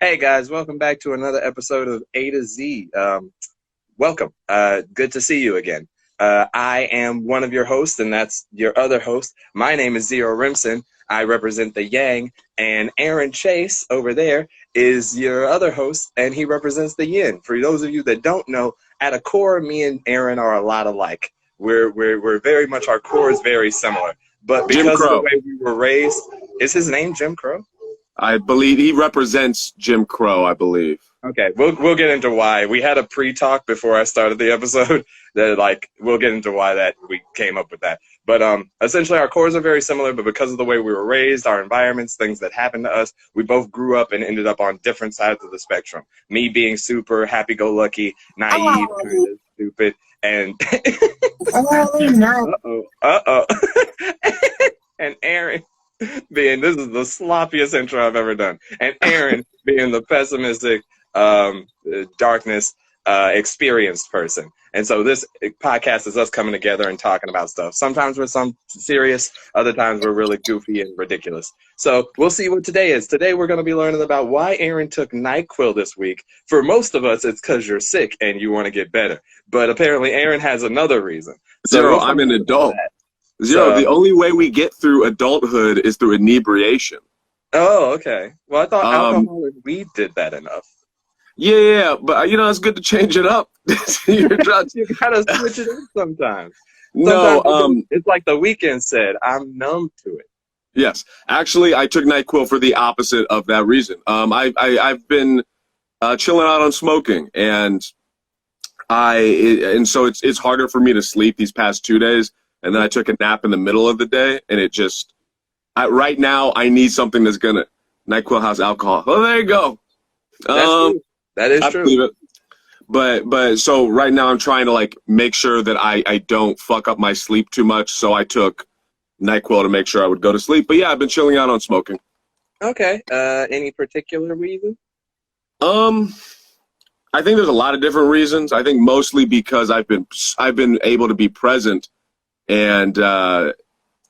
Hey guys, welcome back to another episode of A to Z. Welcome. Good to see you again. I am one of your hosts, and that's your other host. My name is Zero Rimson. I represent the Yang, and Aaron Chase over there is your other host, and he represents the Yin. For those of you that don't know, at a core, me and Aaron are a lot alike. We're very much, our core is very similar. But Jim because of the Crow. way we were raised, is his name Jim Crow? I believe he represents Jim Crow, I believe. Okay, we'll get into why. We had a pre-talk before I started the episode that we'll get into why that we came up with that. But essentially our cores are very similar, but because of the way we were raised, our environments, things that happened to us, we both grew up and ended up on different sides of the spectrum. Me being super happy-go-lucky, naive, kind of stupid, and No. uh-oh. And Aaron being, this is the sloppiest intro I've ever done. And Aaron being the pessimistic, darkness, experienced person. And so this podcast is us coming together and talking about stuff. Sometimes we're serious, other times we're really goofy and ridiculous. So we'll see what today is. Today we're going to be learning about why Aaron took Nyquil this week. For most of us, it's because you're sick and you want to get better. But apparently Aaron has another reason. So Zero, I'm an adult. Zero, the only way we get through adulthood is through inebriation. Oh, okay. Well, I thought alcohol and weed did that enough. Yeah, but it's good to change it up. You're trying You gotta switch it up sometimes. No, It's like The Weeknd said, I'm numb to it. yes. Actually, I took NyQuil for the opposite of that reason. I've been chilling out on smoking, and so it's harder for me to sleep these past 2 days. And then I took a nap in the middle of the day, and it just right now I need something that's gonna NyQuil has alcohol. Oh, there you go. That's true. That is true. But so right now I'm trying to make sure that I don't fuck up my sleep too much. So I took NyQuil to make sure I would go to sleep. But yeah, I've been chilling out on smoking. Okay. Any particular reason? I think there's a lot of different reasons. I think mostly because I've been able to be present, and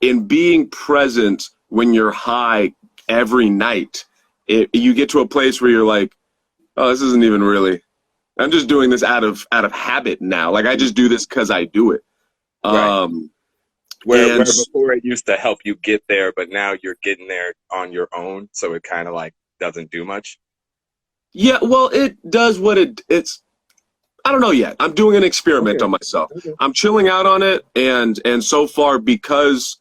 in being present when you're high every night, you get to a place where you're like, oh, this isn't even really. I'm just doing this out of habit now. Like I just do this because I do it. Right. Where before it used to help you get there, but now you're getting there on your own, so it kind of doesn't do much. Yeah, well, it does what it's. I don't know yet. I'm doing an experiment on myself. Okay. I'm chilling out on it, and so far because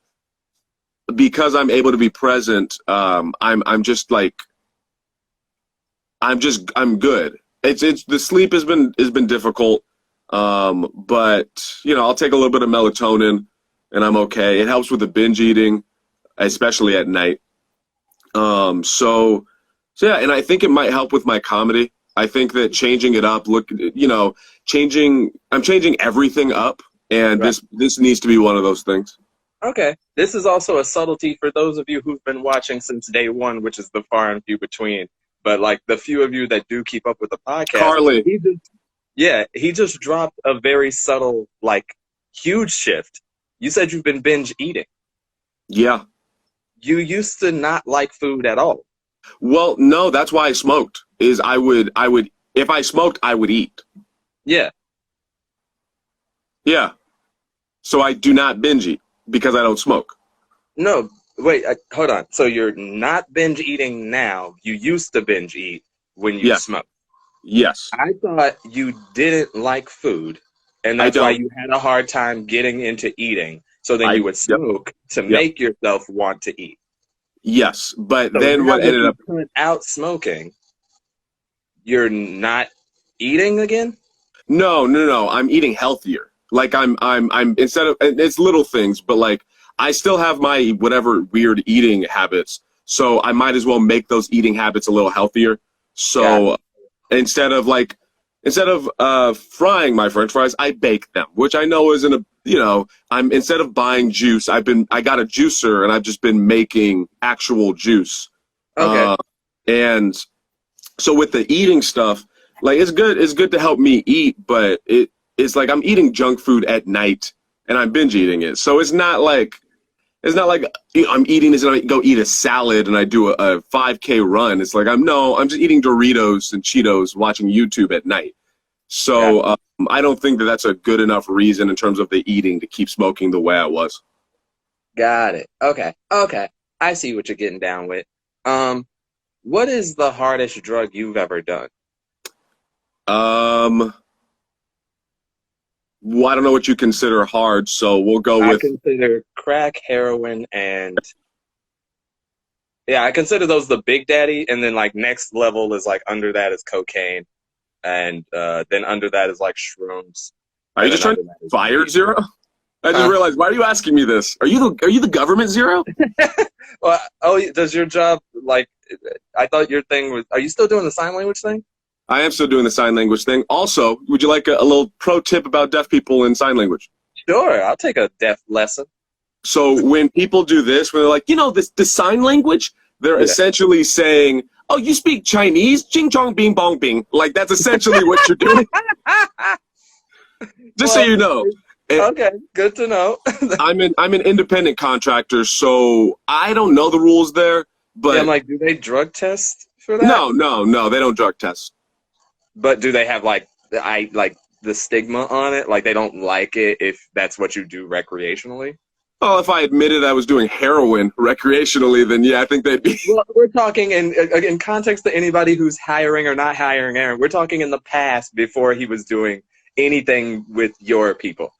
I'm able to be present, I'm good. It's the sleep has been difficult, but I'll take a little bit of melatonin and I'm okay. It helps with the binge eating, especially at night. So yeah, and I think it might help with my comedy. I think that changing it up, I'm changing everything up, and Right. this needs to be one of those things. Okay. This is also a subtlety for those of you who've been watching since day one, which is the far and few between. But the few of you that do keep up with the podcast, Carly. he just dropped a very subtle, huge shift. You said you've been binge eating. Yeah. You used to not like food at all. Well, no, that's why I smoked. I would if I smoked, I would eat. Yeah. Yeah. So I do not binge eat because I don't smoke. No, wait, hold on. So you're not binge eating now. You used to binge eat when you smoked. Yes. I thought you didn't like food, and that's why you had a hard time getting into eating. So then you would smoke to make yourself want to eat. Yes, but So then what ended up put out smoking, you're not eating again? No. I'm eating healthier. I'm instead of, it's little things, but I still have my whatever weird eating habits. So I might as well make those eating habits a little healthier. So instead of frying my French fries, I bake them, which I know isn't instead of buying juice, I got a juicer and I've just been making actual juice. Okay. And so with the eating stuff, it's good to help me eat, but it's I'm eating junk food at night and I'm binge eating it. So it's not It's not like I'm eating this and I go eat a salad and I do a 5K run. It's like I'm just eating Doritos and Cheetos, watching YouTube at night. So I don't think that that's a good enough reason in terms of the eating to keep smoking the way I was. Got it. Okay. I see what you're getting down with. What is the hardest drug you've ever done? Well, I don't know what you consider hard, so we'll go I with. consider crack, heroin, and yeah, I consider those the big daddy, and then like next level is like under that is cocaine, and then under that is like shrooms. Are you just trying to fire Zero? I just realized. Why are you asking me this? Are you the government, Zero? Well, does your job like? I thought your thing was. Are you still doing the sign language thing? I am still doing the sign language thing. Also, would you like a little pro tip about deaf people in sign language? Sure, I'll take a deaf lesson. So when people do this, when they're like, the sign language, they're essentially saying, "Oh, you speak Chinese? Ching chong bing bong bing." Like that's essentially what you're doing. Just so you know. Okay, good to know. I'm an independent contractor, so I don't know the rules there. But yeah, I'm like, do they drug test for that? No, they don't drug test. But do they have like the stigma on it? Like they don't like it if that's what you do recreationally? Oh, if I admitted I was doing heroin recreationally, then yeah, I think they'd be. Well, we're talking in context to anybody who's hiring or not hiring Aaron. We're talking in the past before he was doing anything with your people.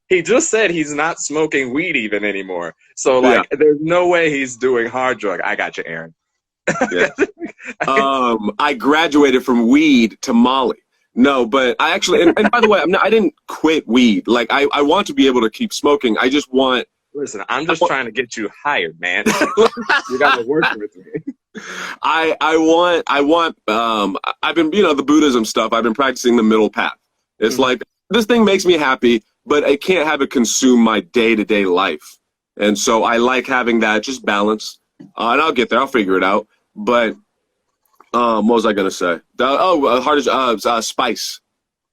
He just said he's not smoking weed even anymore. So there's no way he's doing hard drug. I got you, Aaron. Yeah. I graduated from weed to Molly. No, but I actually, and by the way, I didn't quit weed. Like I want to be able to keep smoking. I just want. Listen, I'm just trying to get you hired, man. You got to work with me. I want. I've been, the Buddhism stuff. I've been practicing the middle path. It's like this thing makes me happy, but I can't have it consume my day-to-day life. And so I like having that just balance. And I'll get there. I'll figure it out. But what was I gonna say? Spice.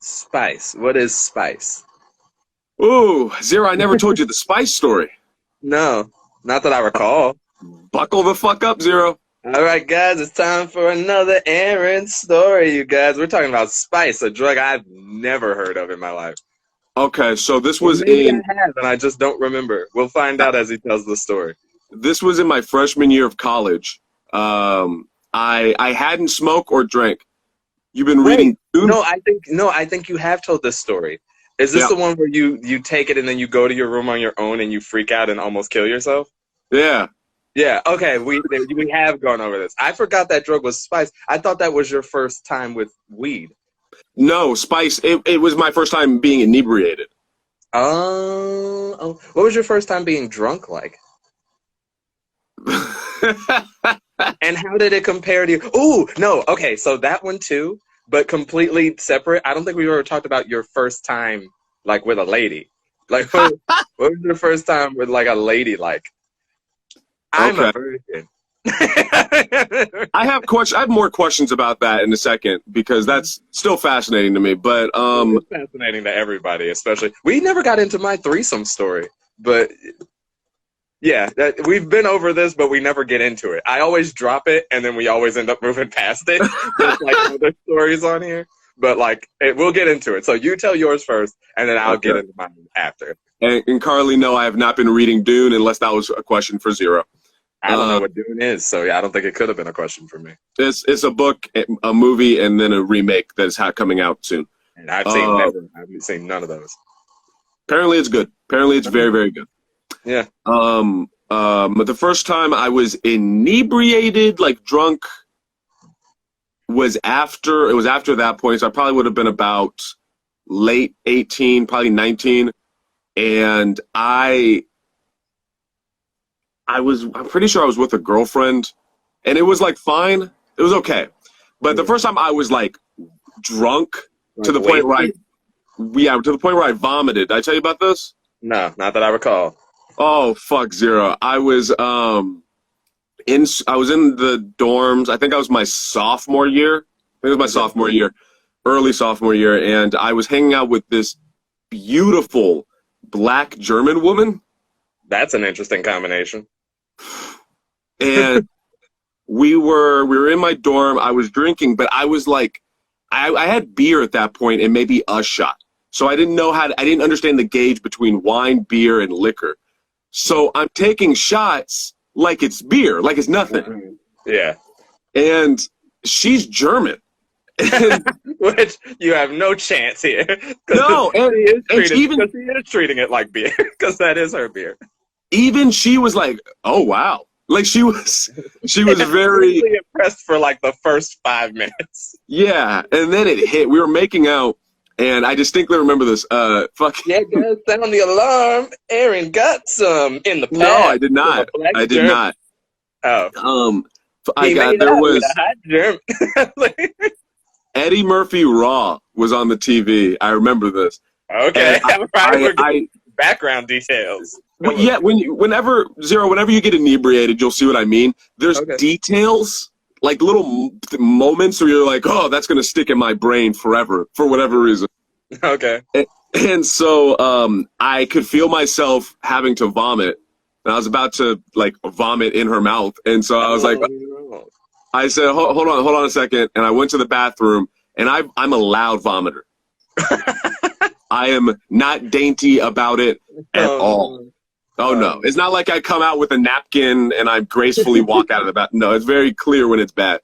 Spice. What is spice? Ooh, Zero. I never told you the spice story. No, not that I recall. Buckle the fuck up, Zero. All right, guys, it's time for another Aaron story, you guys. We're talking about spice, a drug I've never heard of in my life. Okay, so this was Maybe I have, and I just don't remember. We'll find out as he tells the story. This was in my freshman year of college. I hadn't smoked or drank. You've been reading? No, I think you have told this story. Is this the one where you take it and then you go to your room on your own and you freak out and almost kill yourself? Yeah. Yeah, okay, we have gone over this. I forgot that drug was spice. I thought that was your first time with weed. No, spice. It was my first time being inebriated. Oh, what was your first time being drunk like? And how did it compare to you? Ooh, no, okay, so that one too, but completely separate. I don't think we've ever talked about your first time, like, with a lady. Like, what was your first time with, like, a lady, like? I'm a virgin. I have more questions about that in a second because that's still fascinating to me. But it's fascinating to everybody, especially. We never got into my threesome story, but yeah, we've been over this, but we never get into it. I always drop it, and then we always end up moving past it. There's like other stories on here, but like we'll get into it. So you tell yours first, and then I'll get into mine after. And Carly, no, I have not been reading Dune unless that was a question for Zero. I don't know what Dune is, so yeah, I don't think it could have been a question for me. It's a book, a movie, and then a remake that is coming out soon. And I've seen none of those. Apparently, it's good. Apparently, it's very, very good. Yeah. But the first time I was inebriated, like drunk, was after that point. So I probably would have been about late 18, probably 19, and I'm pretty sure I was with a girlfriend, and it was like fine. It was okay. But the first time I was like drunk to the point where I vomited. Did I tell you about this? No, not that I recall. Oh, fuck, Zero. I was in the dorms. I think I was my sophomore year. Early sophomore year, and I was hanging out with this beautiful, black German woman. That's an interesting combination. And we were in my dorm. I was drinking, but I was like, I had beer at that point and maybe a shot. So I didn't understand the gauge between wine, beer, and liquor. So I'm taking shots like it's beer, like it's nothing. Yeah. And she's German. Which you have no chance here. No, she is treating it like beer, because that is her beer. Even she was like, "Oh wow!" Like she was very really impressed for like the first 5 minutes. Yeah, and then it hit. We were making out, and I distinctly remember this. Yeah, guys, sound the alarm. Aaron got some in the past. No, I did not. I did not. Oh. There was a hot German. Eddie Murphy Raw was on the TV. I remember this. Okay, we're getting background details. Yeah, whenever you get inebriated, you'll see what I mean. There's details, like little moments where you're like, oh, that's gonna stick in my brain forever for whatever reason. Okay. And so I could feel myself having to vomit, and I was about to like vomit in her mouth, and so I was like, I said, hold on a second, and I went to the bathroom, and I'm a loud vomiter. I am not dainty about it at all. Oh, no. It's not like I come out with a napkin and I gracefully walk out of the bathroom. No, it's very clear when it's bad.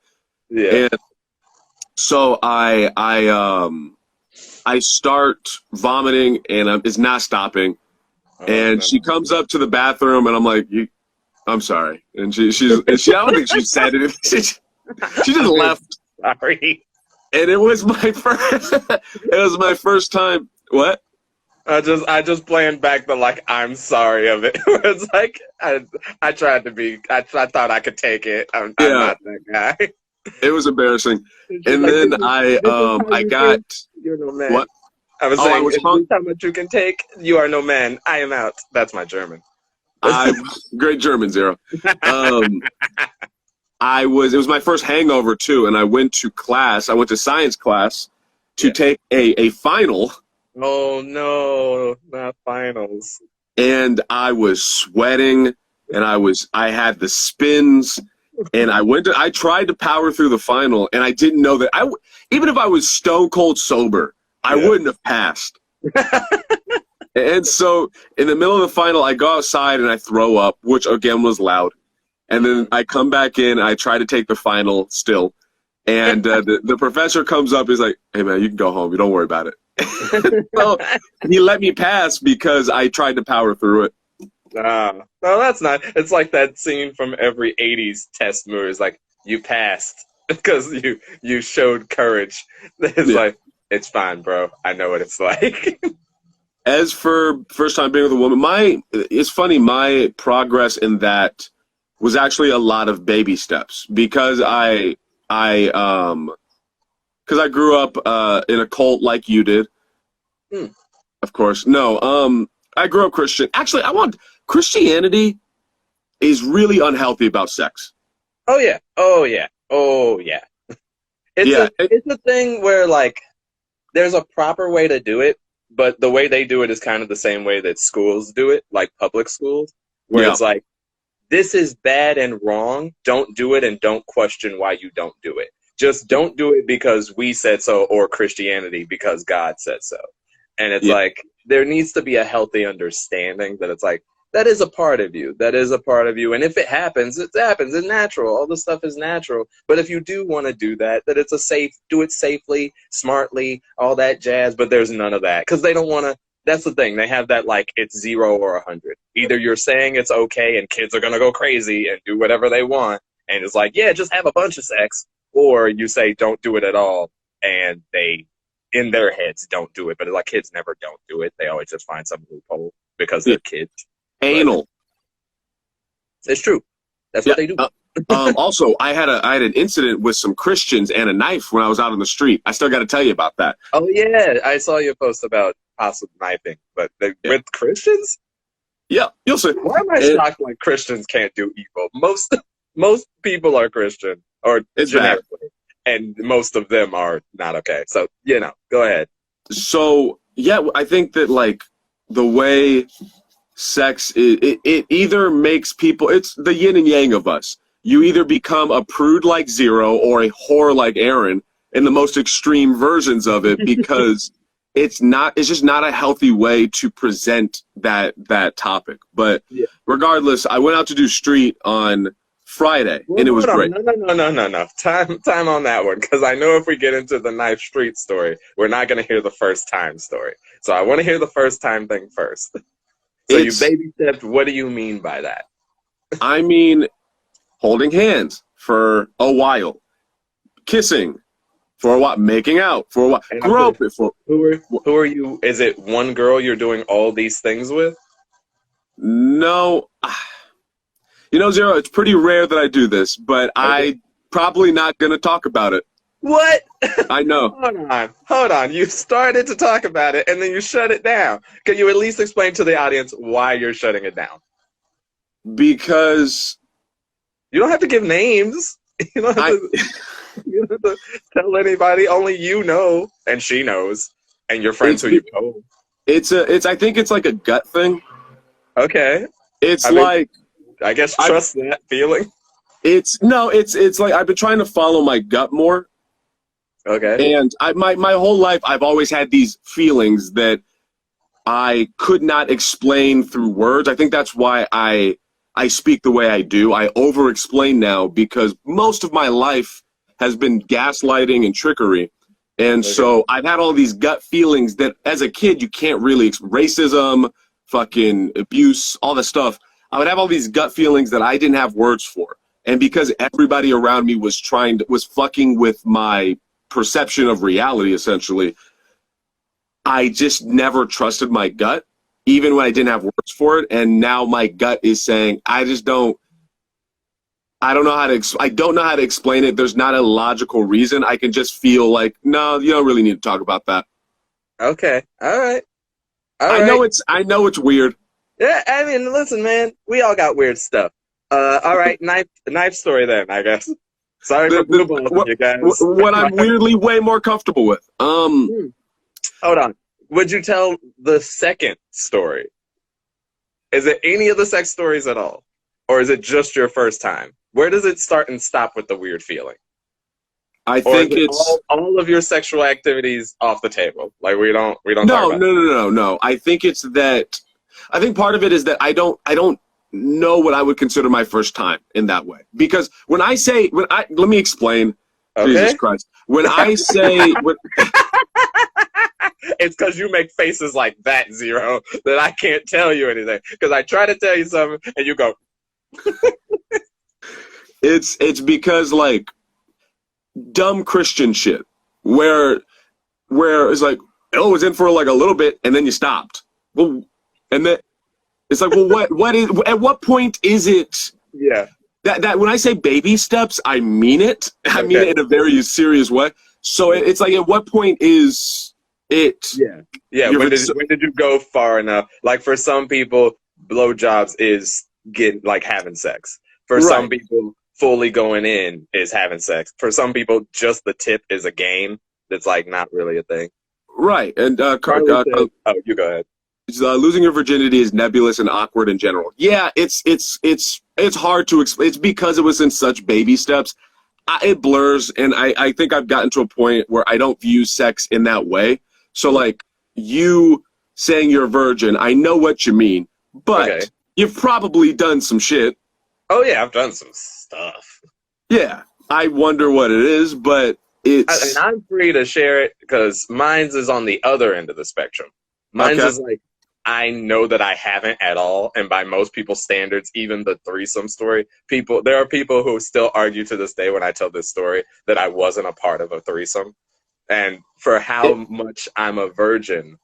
Yeah. And so I start vomiting, and it's not stopping. And she comes up to the bathroom, and I'm like, I'm sorry. And I don't think she said it. She just left. Sorry. And it was my first time. What? I just playing back the like I'm sorry of it. It's like I tried to be. I thought I could take it. I'm not that guy. It was embarrassing. And like, then I got. You're no man. What? I was saying, this is how much you can take. You are no man. I am out. That's my German. Great German, Zero. It was my first hangover too, and I went to class. I went to science class to take a final. Oh no, not finals. And I was sweating, and I had the spins, and I tried to power through the final, and I didn't know that even if I was stone cold sober, I wouldn't have passed. And so in the middle of the final, I go outside and I throw up, which again was loud. And then I come back in, and I try to take the final still. And the professor comes up, he's like, hey man, you can go home. You don't worry about it. So he let me pass because I tried to power through it. No, that's not. It's like that scene from every 80s test movie. It's like, you passed because you showed courage. It's like, it's fine, bro. I know what it's like. As for first time being with a woman, it's funny, my progress in that was actually a lot of baby steps because I grew up in a cult like you did. Of course. No, I grew up Christian. Actually, Christianity is really unhealthy about sex. Oh yeah. It's a thing where like there's a proper way to do it, but the way they do it is kind of the same way that schools do it, like public schools, where it's like, this is bad and wrong. Don't do it, and don't question why you don't do it. Just don't do it because we said so, or Christianity because God said so. And it's like, there needs to be a healthy understanding that it's like, that is a part of you. That is a part of you. And if it happens, it happens. It's natural. All this stuff is natural. But if you do want to do that it's do it safely, smartly, all that jazz. But there's none of that because they don't want to. That's the thing. They have that like it's 0 or 100. Either you're saying it's okay and kids are going to go crazy and do whatever they want. And it's like, yeah, just have a bunch of sex. Or you say don't do it at all. And they, in their heads, don't do it. But like kids never don't do it. They always just find some loophole because they're kids. Anal. It's true. That's what they do. Also, I had an incident with some Christians and a knife when I was out on the street. I still got to tell you about that. Oh yeah, I saw your post about possible knifing, but with Christians? Yeah, you'll see. Why am I shocked like Christians can't do evil? Most people are Christian, or generically, and most of them are not okay. So, go ahead. So, yeah, I think that, like, the way sex it either makes people, it's the yin and yang of us. You either become a prude like Zero or a whore like Aaron in the most extreme versions of it, because it's just not a healthy way to present that topic. But Yeah. regardless, I went out to do street on Friday, and it was great. No. Time on that one, because I know if we get into the knife street story, we're not going to hear the first time story. So I want to hear the first time thing first. So you baby stepped. What do you mean by that? I mean, holding hands for a while, kissing for a while, making out for a while, groping for. Who are you? Is it one girl you're doing all these things with? No. You know, Zero, it's pretty rare that I do this, but I probably not going to talk about it. What? I know. Hold on. You started to talk about it, and then you shut it down. Can you at least explain to the audience why you're shutting it down? Because you don't have to give names. You don't have to tell anybody. Only you know, and she knows, and your friends who you know. I think it's like a gut thing. Okay. I guess trust that feeling. It's like I've been trying to follow my gut more. Okay. And my whole life, I've always had these feelings that I could not explain through words. I think that's why I speak the way I do. I over-explain now because most of my life has been gaslighting and trickery. And so I've had all these gut feelings that as a kid, you can't really, racism, fucking abuse, all this stuff. I would have all these gut feelings that I didn't have words for. And because everybody around me was fucking with my perception of reality, essentially, I just never trusted my gut, even when I didn't have words for it. And now my gut is saying, I don't know how to explain it. There's not a logical reason. I can just feel like, no, you don't really need to talk about that. Okay. All right. I know it's weird. Yeah, I mean, listen, man, we all got weird stuff. All right, knife story then, I guess. Sorry for blueballing you guys. What I'm weirdly way more comfortable with. Hold on. Would you tell the second story? Is it any of the sex stories at all? Or is it just your first time? Where does it start and stop with the weird feeling? I think it's all of your sexual activities off the table. Like we don't talk about No. I think it's that. I think part of it is that I don't know what I would consider my first time in that way. Because let me explain. Okay. Jesus Christ. When I say it's because you make faces like that, Zero, that I can't tell you anything. Because I try to tell you something and you go. It's because like dumb Christian shit where it's like, oh, it's in for like a little bit and then you stopped. Well, and then it's like, well, what is, at what point is it? Yeah. That when I say baby steps, I mean it. I mean it in a very serious way. So it's like, at what point is it? Yeah. Yeah. When did you go far enough? Like for some people, blowjobs is having sex. For some people, fully going in is having sex. For some people, just the tip is a game that's like not really a thing. Right. And you go ahead. Losing your virginity is nebulous and awkward in general. Yeah, it's hard to explain. It's because it was in such baby steps. It blurs, and I think I've gotten to a point where I don't view sex in that way. So, like, you saying you're a virgin, I know what you mean, but you've probably done some shit. Oh, yeah, I've done some stuff. Yeah, I wonder what it is, but it's... And I'm free to share it, because mine's is on the other end of the spectrum. Mine's is like, I know that I haven't at all, and by most people's standards, even the threesome story, there are people who still argue to this day when I tell this story that I wasn't a part of a threesome. And for how much I'm a virgin,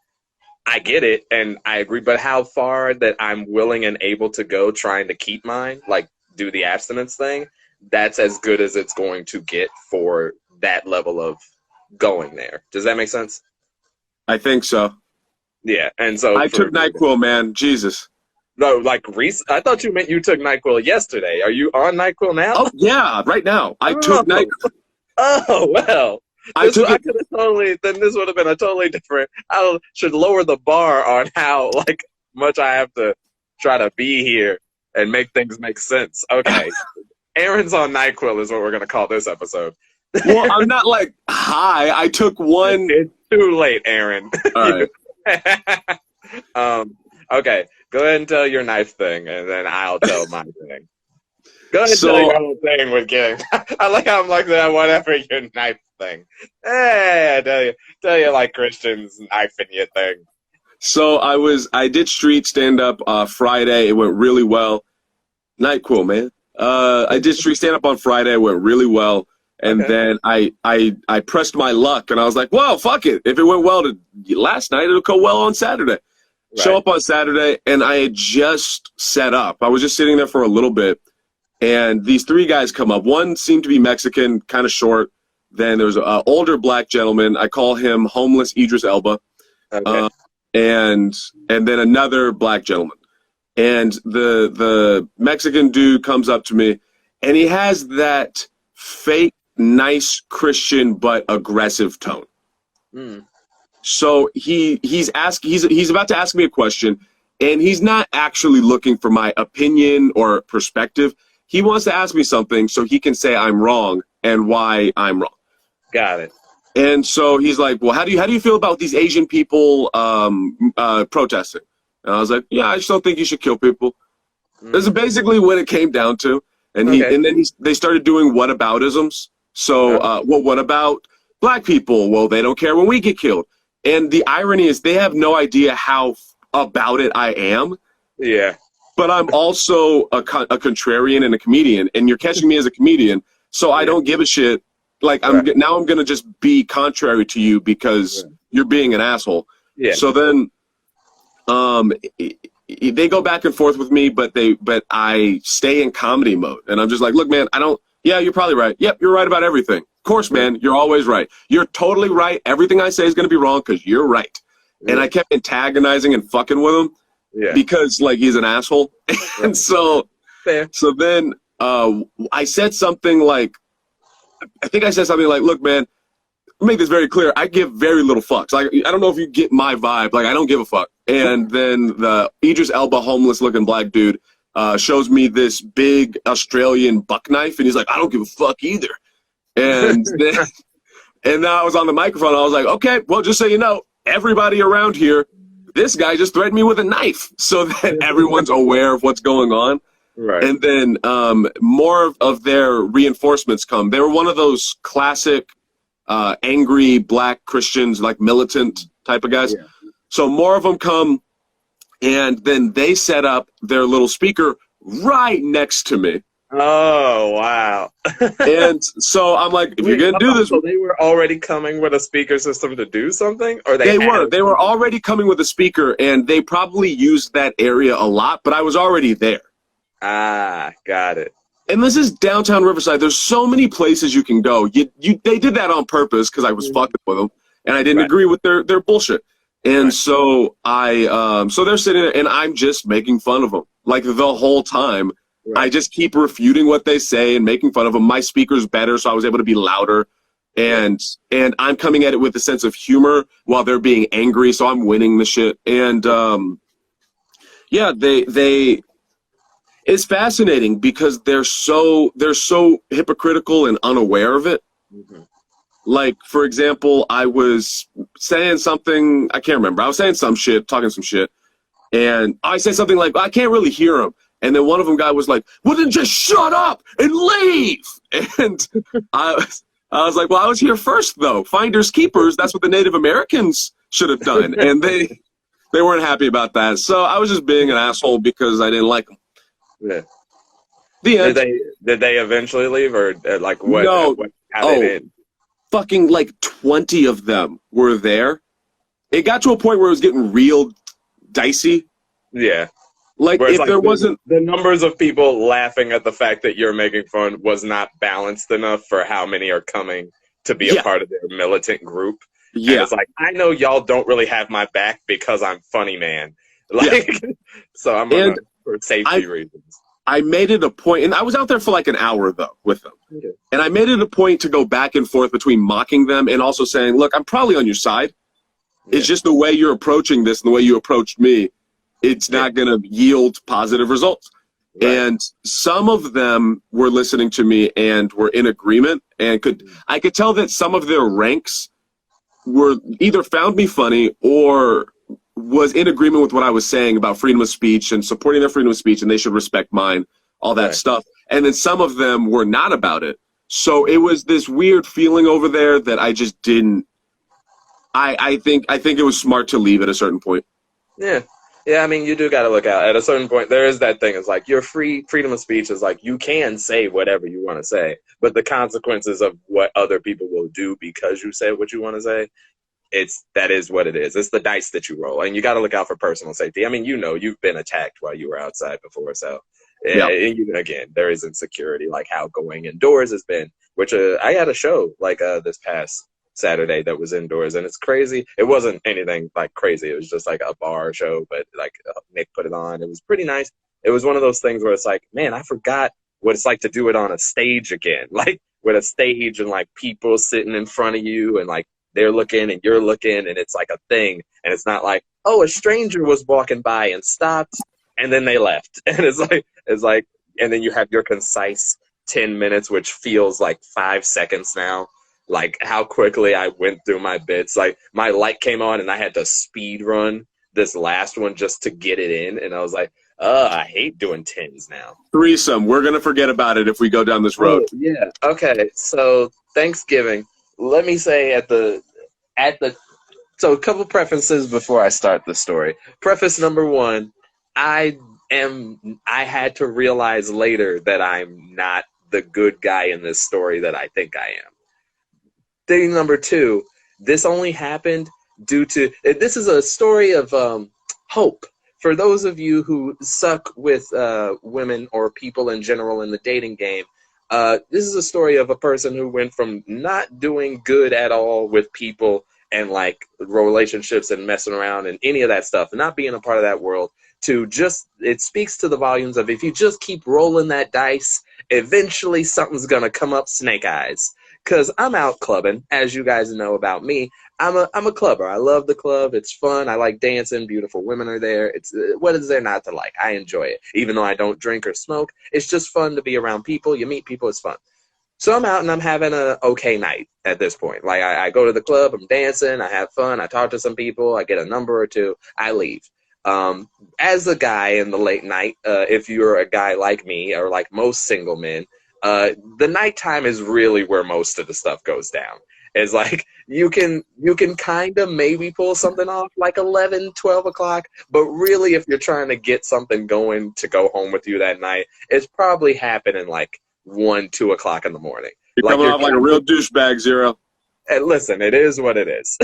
I get it, and I agree, but how far that I'm willing and able to go trying to keep mine, like do the abstinence thing, that's as good as it's going to get for that level of going there. Does that make sense? I think so. Yeah, and so I took Nyquil, man. Jesus. No, like I thought you meant you took Nyquil yesterday. Are you on Nyquil now? Oh yeah, right now. I took Nyquil. Oh well. I took I it. could have totally. Then this would have been a totally different. I should lower the bar on how like much I have to try to be here and make things make sense. Okay, Aaron's on Nyquil is what we're gonna call this episode. Well, I'm not like high. I took one. It's too late, Aaron. All right. Okay, go ahead and tell your knife thing, and then I'll tell my thing. Go ahead and So- tell your whole thing with getting. I like how I'm like that. Whatever your knife thing. Hey, I tell you like Christians knifing you thing. So I did street stand up Friday. It went really well. Nyquil, man. I did street stand up on Friday. It went really well. And Okay. then I pressed my luck and I was like, well, fuck it. If it went well last night, it'll go well on Saturday. Show up on Saturday, and I had just set up. I was just sitting there for a little bit, and these three guys come up. One seemed to be Mexican, kind of short. Then there was an older black gentleman. I call him homeless Idris Elba. Okay. And then another black gentleman. And the Mexican dude comes up to me, and he has that fake, nice Christian but aggressive tone. Mm. So he's about to ask me a question, and he's not actually looking for my opinion or perspective. He wants to ask me something so he can say I'm wrong and why I'm wrong. Got it. And so he's like, well, how do you feel about these Asian people protesting? And I was like, yeah, I just don't think you should kill people. This is basically what it came down to. And they started doing whataboutisms. So, well, what about black people? Well, they don't care when we get killed. And the irony is they have no idea how about it I am. Yeah. But I'm also a contrarian and a comedian, and you're catching me as a comedian, so I don't give a shit. Like I'm gonna just be contrary to you because you're being an asshole. Yeah. So then, they go back and forth with me, but I stay in comedy mode, and I'm just like, look, man, yeah, you're probably right. Yep, you're right about everything. Of course, man, you're always right. You're totally right. Everything I say is gonna be wrong because you're right. And I kept antagonizing and fucking with him. Yeah. Because like he's an asshole. And so then I said something like, look, man, make this very clear. I give very little fucks. Like, I don't know if you get my vibe. Like, I don't give a fuck. And then the Idris Elba homeless looking black dude shows me this big Australian buck knife, and he's like, I don't give a fuck either. And then and now I was on the microphone. I was like, okay, well, just so you know, everybody around here, this guy just threatened me with a knife, so that everyone's aware of what's going on. Right. And then more of their reinforcements come. They were one of those classic angry black Christians, like militant type of guys. Yeah. So more of them come, and then they set up their little speaker right next to me. Oh, wow. And so I'm like, if you're going to do this... So they were already coming with a speaker system to do something? Or They were already coming with a speaker, and they probably used that area a lot, but I was already there. Ah, got it. And this is downtown Riverside. There's so many places you can go. They did that on purpose because I was fucking with them, and I didn't agree with their bullshit. And so so they're sitting there, and I'm just making fun of them, like the whole time. Right. I just keep refuting what they say and making fun of them. My speaker's better, so I was able to be louder. And I'm coming at it with a sense of humor while they're being angry, so I'm winning the shit. And it's fascinating because they're so hypocritical and unaware of it. Mm-hmm. Like, for example, I was saying something, I can't remember. I was saying some shit, talking some shit, and I said something like, I can't really hear him. And then one of them guy was like, well, then just shut up and leave. And I was like, well, I was here first, though. Finders keepers, that's what the Native Americans should have done. And they weren't happy about that. So I was just being an asshole because I didn't like them. Yeah. The end. Did they eventually leave, or like what? No. How they did? Fucking like 20 of them were there. It got to a point where it was getting real dicey. Yeah. Like, if like there wasn't... The numbers of people laughing at the fact that you're making fun was not balanced enough for how many are coming to be a part of their militant group. Yeah. And it's like, I know y'all don't really have my back because I'm funny, man. Like, so I'm for safety reasons. I made it a point, and I was out there for like an hour though with them. Okay. And I made it a point to go back and forth between mocking them and also saying, look, I'm probably on your side. It's just the way you're approaching this and the way you approached me, it's not going to yield positive results. Right. And some of them were listening to me and were in agreement, and I could tell that some of their ranks were either found me funny or was in agreement with what I was saying about freedom of speech and supporting their freedom of speech, and they should respect mine, all that stuff. And then some of them were not about it. So it was this weird feeling over there that I just didn't. I think it was smart to leave at a certain point. Yeah. Yeah, I mean, you do got to look out. At a certain point, there is that thing. It's like your freedom of speech is like you can say whatever you want to say, but the consequences of what other people will do because you say what you want to say, that is what it is. It's the dice that you roll, and you got to look out for personal safety. I mean, you've been attacked while you were outside before, so again, there is insecurity, like how going indoors has been. Which I had a show like this past Saturday that was indoors, and it's crazy. It wasn't anything like crazy. It was just like a bar show, but like Nick put it on. It was pretty nice. It was one of those things where it's like, man, I forgot what it's like to do it on a stage again, like with a stage and like people sitting in front of you and like they're looking and you're looking and it's like a thing, and it's not like, oh, a stranger was walking by and stopped and then they left, and it's like and then you have your concise 10 minutes, which feels like 5 seconds now. Like how quickly I went through my bits. Like my light came on and I had to speed run this last one just to get it in. And I was like, I hate doing 10s now. Threesome. We're going to forget about it if we go down this road. Oh, yeah. Okay. So Thanksgiving, let me say so a couple prefaces before I start the story. Preface number one, I had to realize later that I'm not the good guy in this story that I think I am. Thing number two, this only happened due to, this is a story of hope. For those of you who suck with women or people in general in the dating game, this is a story of a person who went from not doing good at all with people and like relationships and messing around and any of that stuff, not being a part of that world, to just, it speaks to the volumes of if you just keep rolling that dice, eventually something's going to come up snake eyes. Because I'm out clubbing, as you guys know about me. I'm a clubber. I love the club. It's fun. I like dancing. Beautiful women are there. It's what is there not to like? I enjoy it. Even though I don't drink or smoke, it's just fun to be around people. You meet people. It's fun. So I'm out and I'm having an okay night at this point. Like I go to the club. I'm dancing. I have fun. I talk to some people. I get a number or two. I leave. As a guy in the late night, if you're a guy like me or like most single men, the nighttime is really where most of the stuff goes down. It's like you can kind of maybe pull something off like 11, 12 o'clock, but really if you're trying to get something going to go home with you that night, it's probably happening like 1, 2 o'clock in the morning. You're coming off like a real douchebag, Zero. And listen, it is what it is.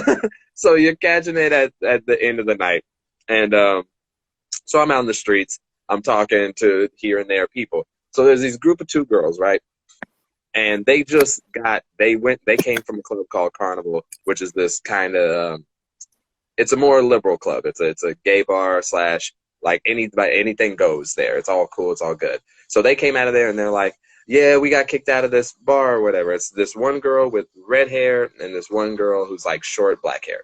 So you're catching it at the end of the night. And so I'm out in the streets. I'm talking to here and there people. So there's these group of 2 girls, right? And they came from a club called Carnival, which is this kind of, it's a more liberal club. It's a gay bar / like anything goes there. It's all cool. It's all good. So they came out of there and they're like, yeah, we got kicked out of this bar or whatever. It's this one girl with red hair and this one girl who's like short black hair,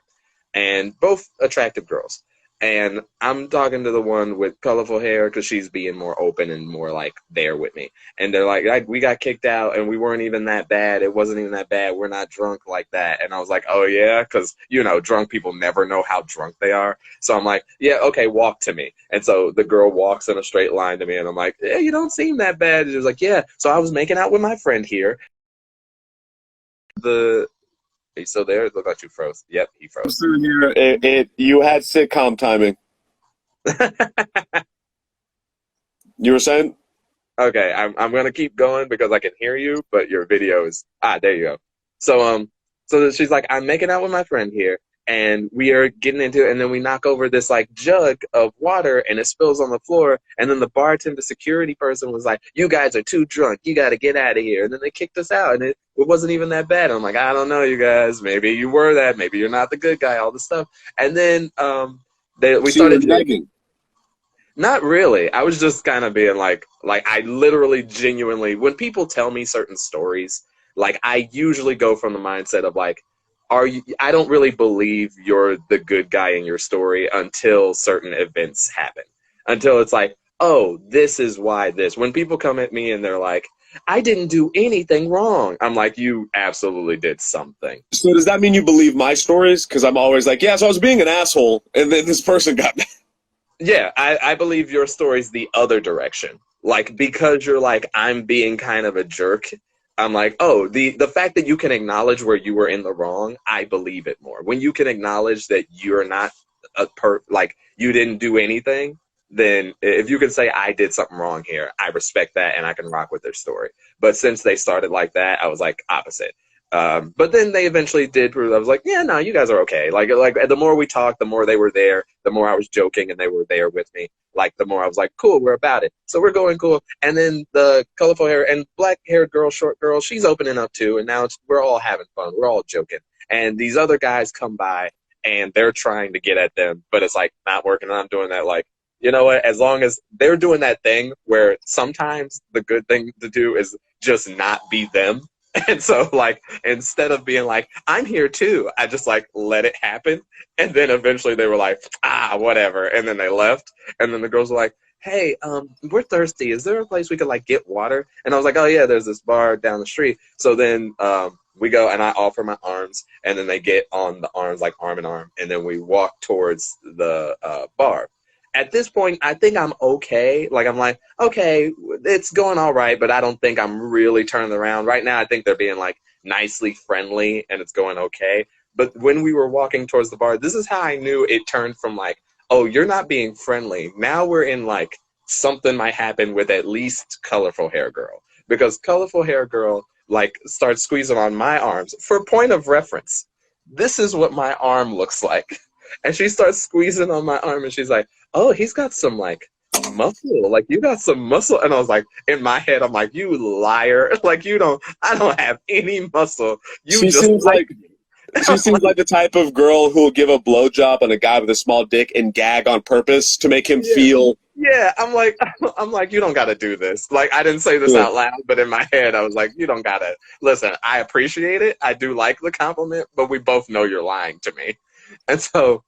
and both attractive girls. And I'm talking to the one with colorful hair because she's being more open and more like there with me. And they're like, we got kicked out and we weren't even that bad. It wasn't even that bad. We're not drunk like that. And I was like, oh, yeah? Because, drunk people never know how drunk they are. So I'm like, yeah, okay, walk to me. And so the girl walks in a straight line to me. And I'm like, yeah, you don't seem that bad. And she was like, yeah. So I was making out with my friend here. Are you still there? It looked like you froze. Yep, he froze. You had sitcom timing. You were saying? Okay, I'm gonna keep going because I can hear you, but your video is there you go. So she's like, I'm making out with my friend here, and we are getting into it, and then we knock over this like jug of water, and it spills on the floor, and then the bartender security person was like, you guys are too drunk, you got to get out of here, and then they kicked us out, and it wasn't even that bad. And I'm like, I don't know, you guys, maybe you were that, maybe you're not the good guy, all this stuff. And then we started begging. Not really. I was just kind of being like I literally genuinely, when people tell me certain stories, like I usually go from the mindset of like, are you, I don't really believe you're the good guy in your story until certain events happen. Until it's like, oh, this is why this. When people come at me and they're like, I didn't do anything wrong. I'm like, you absolutely did something. So does that mean you believe my stories? Because I'm always like, yeah, so I was being an asshole, and then this person got me. Yeah, I believe your story's the other direction. Like, because you're like, I'm being kind of a jerk. I'm like, oh, the fact that you can acknowledge where you were in the wrong, I believe it more. When you can acknowledge that you're not like you didn't do anything, then if you can say I did something wrong here, I respect that and I can rock with their story. But since they started like that, I was like opposite. But then they eventually did prove. I was like, yeah, no, you guys are okay. Like the more we talked, the more they were there. The more I was joking, and they were there with me. Like the more I was like, cool, we're about it. So we're going cool. And then the colorful hair and black haired girl, short girl, she's opening up too. And now we're all having fun. We're all joking. And these other guys come by and they're trying to get at them, but it's like not working. And I'm doing that like, you know what? As long as they're doing that thing where sometimes the good thing to do is just not be them. And so, like, instead of being like, I'm here too, I just, like, let it happen. And then eventually they were like, whatever. And then they left. And then the girls were like, hey, we're thirsty. Is there a place we could, like, get water? And I was like, oh, yeah, there's this bar down the street. So then we go and I offer my arms. And then they get on the arms, like, arm in arm. And then we walk towards the bar. At this point, I think I'm okay. Like, I'm like, okay, it's going all right, but I don't think I'm really turning around. Right now, I think they're being, like, nicely friendly, and it's going okay. But when we were walking towards the bar, this is how I knew it turned from, like, oh, you're not being friendly. Now we're in, like, something might happen with at least Colorful Hair Girl. Because Colorful Hair Girl, like, starts squeezing on my arms. For a point of reference, this is what my arm looks like. And she starts squeezing on my arm, and she's like, oh, he's got some, like, muscle. Like, you got some muscle. And I was like, in my head, I'm like, you liar. Like, I don't have any muscle. You She just seems like she seems like the type of girl who will give a blowjob on a guy with a small dick and gag on purpose to make him feel. Yeah, I'm like, you don't got to do this. Like, I didn't say this out loud, but in my head, I was like, you don't got to. Listen, I appreciate it. I do like the compliment, but we both know you're lying to me. And so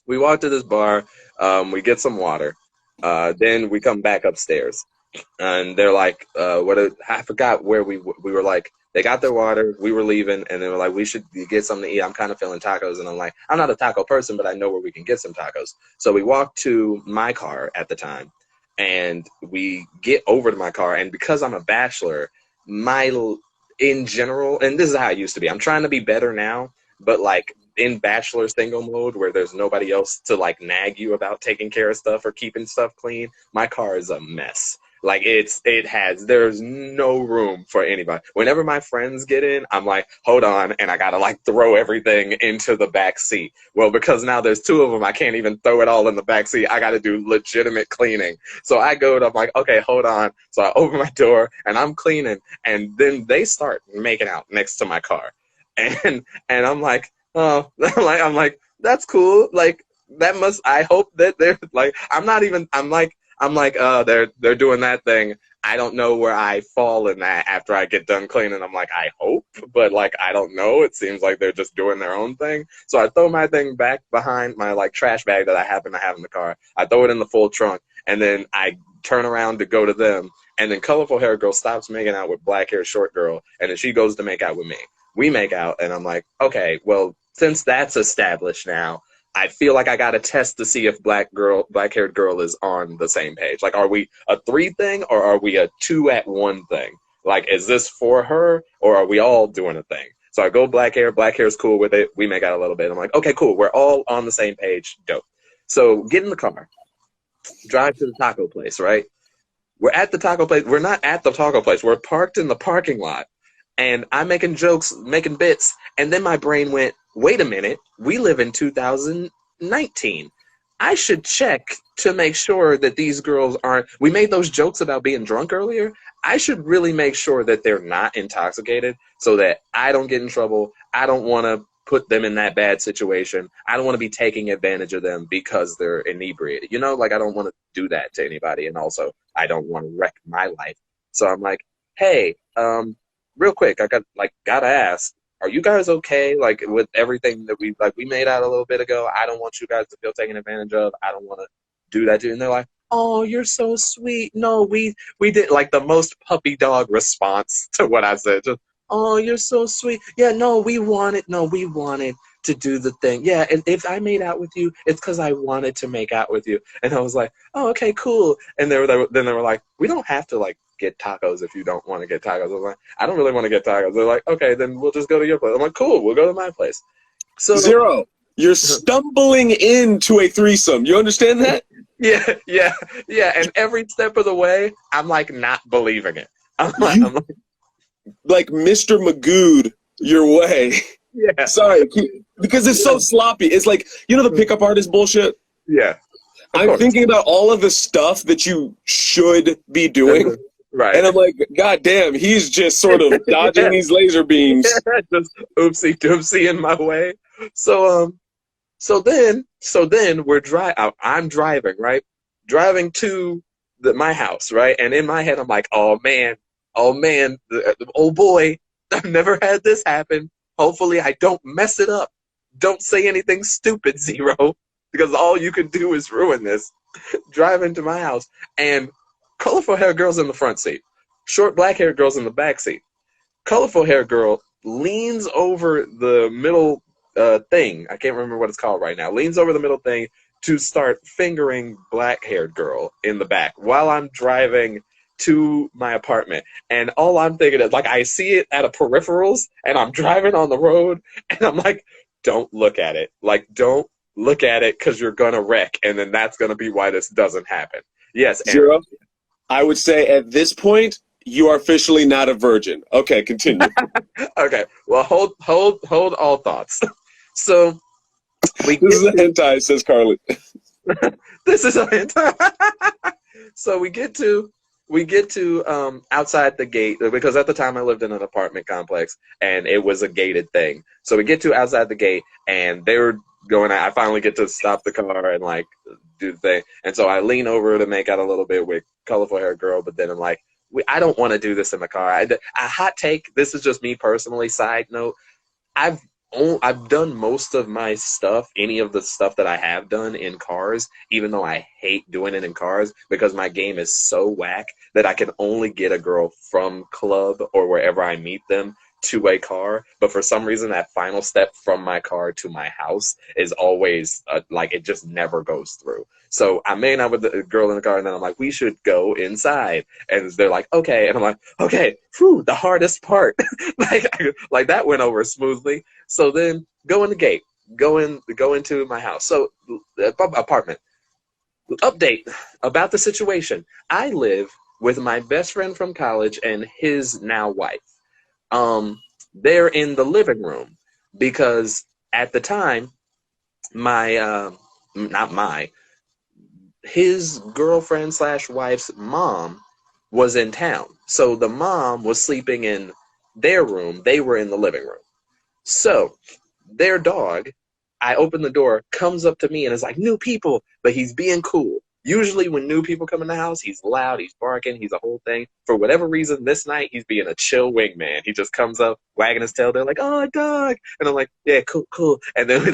we walk to this bar. We get some water. Then we come back upstairs. And they're like, I forgot where we were like, they got their water. We were leaving. And they were like, we should get something to eat. I'm kind of feeling tacos. And I'm like, I'm not a taco person, but I know where we can get some tacos. So we walked to my car at the time. And we get over to my car. And because I'm a bachelor, in general, and this is how it used to be. I'm trying to be better now. But like in bachelor single mode where there's nobody else to like nag you about taking care of stuff or keeping stuff clean, my car is a mess. Like there's no room for anybody. Whenever my friends get in, I'm like, hold on, and I gotta like throw everything into the back seat. Well, because now there's two of them, I can't even throw it all in the back seat. I gotta do legitimate cleaning. So I go and I'm like, okay, hold on. So I open my door and I'm cleaning, and then they start making out next to my car. And I'm like, oh, I'm like, that's cool. Like that must. I hope that they're like. I'm not even. I'm like, they're doing that thing. I don't know where I fall in that after I get done cleaning. I'm like, I hope, but like, I don't know. It seems like they're just doing their own thing. So I throw my thing back behind my like trash bag that I happen to have in the car. I throw it in the full trunk, and then I turn around to go to them. And then Colorful Hair Girl stops making out with Black Hair Short Girl, and then she goes to make out with me. We make out, and I'm like, okay, well, since that's established now, I feel like I got to test to see if black-haired girl is on the same page. Like, are we a 3 thing, or are we a 2 at 1 thing? Like, is this for her, or are we all doing a thing? So I go black hair's cool with it. We make out a little bit. I'm like, okay, cool. We're all on the same page. Dope. So get in the car, drive to the taco place, right? We're at the taco place. We're not at the taco place. We're parked in the parking lot. And I'm making jokes, making bits, and then my brain went, wait a minute, we live in 2019. I should check to make sure that these girls aren't, we made those jokes about being drunk earlier. I should really make sure that they're not intoxicated so that I don't get in trouble. I don't want to put them in that bad situation. I don't want to be taking advantage of them because they're inebriated. You know, like I don't want to do that to anybody, and also I don't want to wreck my life. So I'm like, hey, real quick, gotta ask, are you guys okay? Like with everything that we made out a little bit ago, I don't want you guys to feel taken advantage of. I don't want to do that to you. And they're like, oh, you're so sweet. No, we did like the most puppy dog response to what I said. Just, oh, you're so sweet. Yeah, no, we wanted to do the thing. Yeah, and if I made out with you, it's because I wanted to make out with you. And I was like, oh, okay, cool. And then they were like, we don't have to like get tacos if you don't want to get tacos. I was like, I don't really want to get tacos. They're like, okay, then we'll just go to your place. I'm like, cool, we'll go to my place. So Zero, you're stumbling into a threesome. You understand that? Yeah. And every step of the way, I'm like not believing it. I'm like Mr. Magoo your way. Yeah. Sorry, because it's so sloppy. It's like, you know the pickup artist bullshit? Yeah. I'm thinking about all of the stuff that you should be doing. Right. And I'm like, God damn, he's just sort of dodging these laser beams. Just oopsie doopsie in my way. So then I'm driving, right? Driving to my house, right? And in my head I'm like, oh man, oh boy, I've never had this happen. Hopefully I don't mess it up. Don't say anything stupid, Zero, because all you can do is ruin this. Driving to my house, and colorful hair girl's in the front seat. Short black hair girl's in the back seat. Colorful hair girl leans over the middle thing. I can't remember what it's called right now. Leans over the middle thing to start fingering black haired girl in the back while I'm driving to my apartment. And all I'm thinking is, like, I see it at a peripherals and I'm driving on the road and I'm like, don't look at it. Like, don't look at it because you're going to wreck. And then that's going to be why this doesn't happen. Yes, Zero. I would say at this point, you are officially not a virgin. Okay, continue. Okay, well, hold all thoughts. So this is a hentai, says Carly. This is a hentai. So we get to outside the gate, because at the time I lived in an apartment complex and it was a gated thing. So we get to outside the gate and they were going out. I finally get to stop the car and like do the thing. And so I lean over to make out a little bit with colorful hair girl, but then I'm like, I don't want to do this in the car. A hot take, this is just me personally, side note, I've done most of my stuff, any of the stuff that I have done in cars, even though I hate doing it in cars because my game is so whack that I can only get a girl from club or wherever I meet them to a car. But for some reason, that final step from my car to my house is always like it just never goes through. So I made out with the girl in the car, and then I'm like, we should go inside. And they're like, okay. And I'm like, okay, whew, the hardest part. like that went over smoothly. So then go in the gate, go into my house. So apartment. Update about the situation. I live with my best friend from college and his now wife. They're in the living room because at the time, his girlfriend / wife's mom was in town. So the mom was sleeping in their room. They were in the living room. So their dog, I open the door, comes up to me and is like, new people, but he's being cool. Usually when new people come in the house, he's loud, he's barking, he's a whole thing. For whatever reason, this night, he's being a chill wingman. He just comes up, wagging his tail. They're like, oh, dog. And I'm like, yeah, cool. And then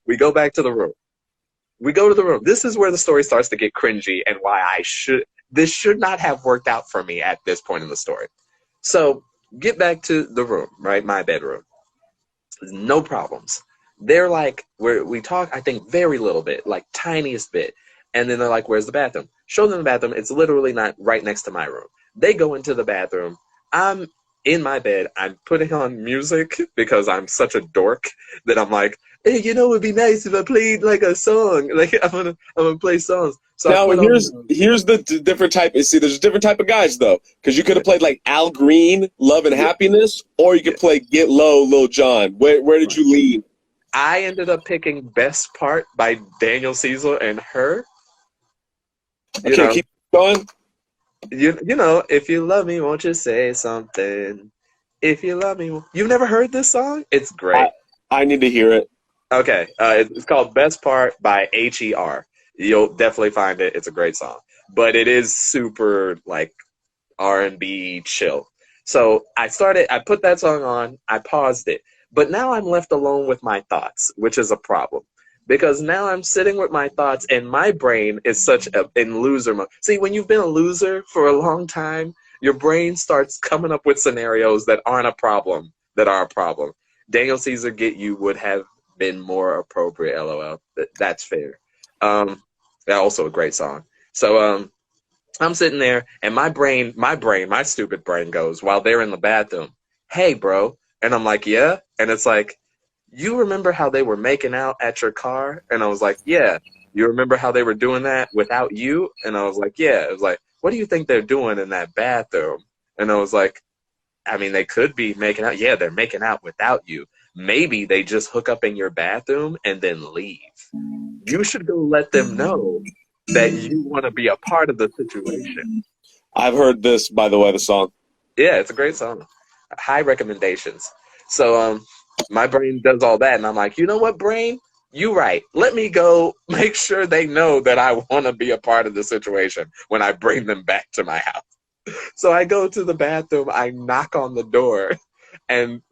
we go back to the room. We go to the room. This is where the story starts to get cringy and why this should not have worked out for me at this point in the story. So get back to the room, right? My bedroom. No problems. They're like, we talk, I think, very little bit, like tiniest bit. And then they're like, where's the bathroom? Show them the bathroom. It's literally not right next to my room. They go into the bathroom. I'm in my bed. I'm putting on music because I'm such a dork that I'm like, hey, it would be nice if I played like a song. Like I'm gonna play songs. So now here's the different type. See, there's a different type of guys though, because you could have played like Al Green, Love and Happiness, or you could play Get Low, Lil Jon. Where did you lean? I ended up picking Best Part by Daniel Caesar and Her. Keep going. If you love me, won't you say something? If you love me, you've never heard this song? It's great. I need to hear it. Okay, it's called "Best Part" by Her. You'll definitely find it. It's a great song, but it is super like R&B chill. So I put that song on, I paused it, but now I'm left alone with my thoughts, which is a problem. Because now I'm sitting with my thoughts and my brain is in loser mode. See, when you've been a loser for a long time, your brain starts coming up with scenarios that aren't a problem, that are a problem. Daniel Caesar Get You would have been more appropriate, LOL. That's fair. Yeah, also a great song. So, I'm sitting there and my stupid brain goes while they're in the bathroom, "Hey, bro." And I'm like, "Yeah." And it's like, "You remember how they were making out at your car?" And I was like, "Yeah." "You remember how they were doing that without you?" And I was like, "Yeah." It was like, "What do you think they're doing in that bathroom?" And I was like, "I mean, they could be making out. Yeah, they're making out without you. Maybe they just hook up in your bathroom and then leave. You should go let them know that you want to be a part of the situation." I've heard this, by the way, the song. Yeah, it's a great song. High recommendations. So my brain does all that and I'm like, "You know what, brain? You right. Let me go make sure they know that I want to be a part of the situation when I bring them back to my house." So I go to the bathroom, I knock on the door, and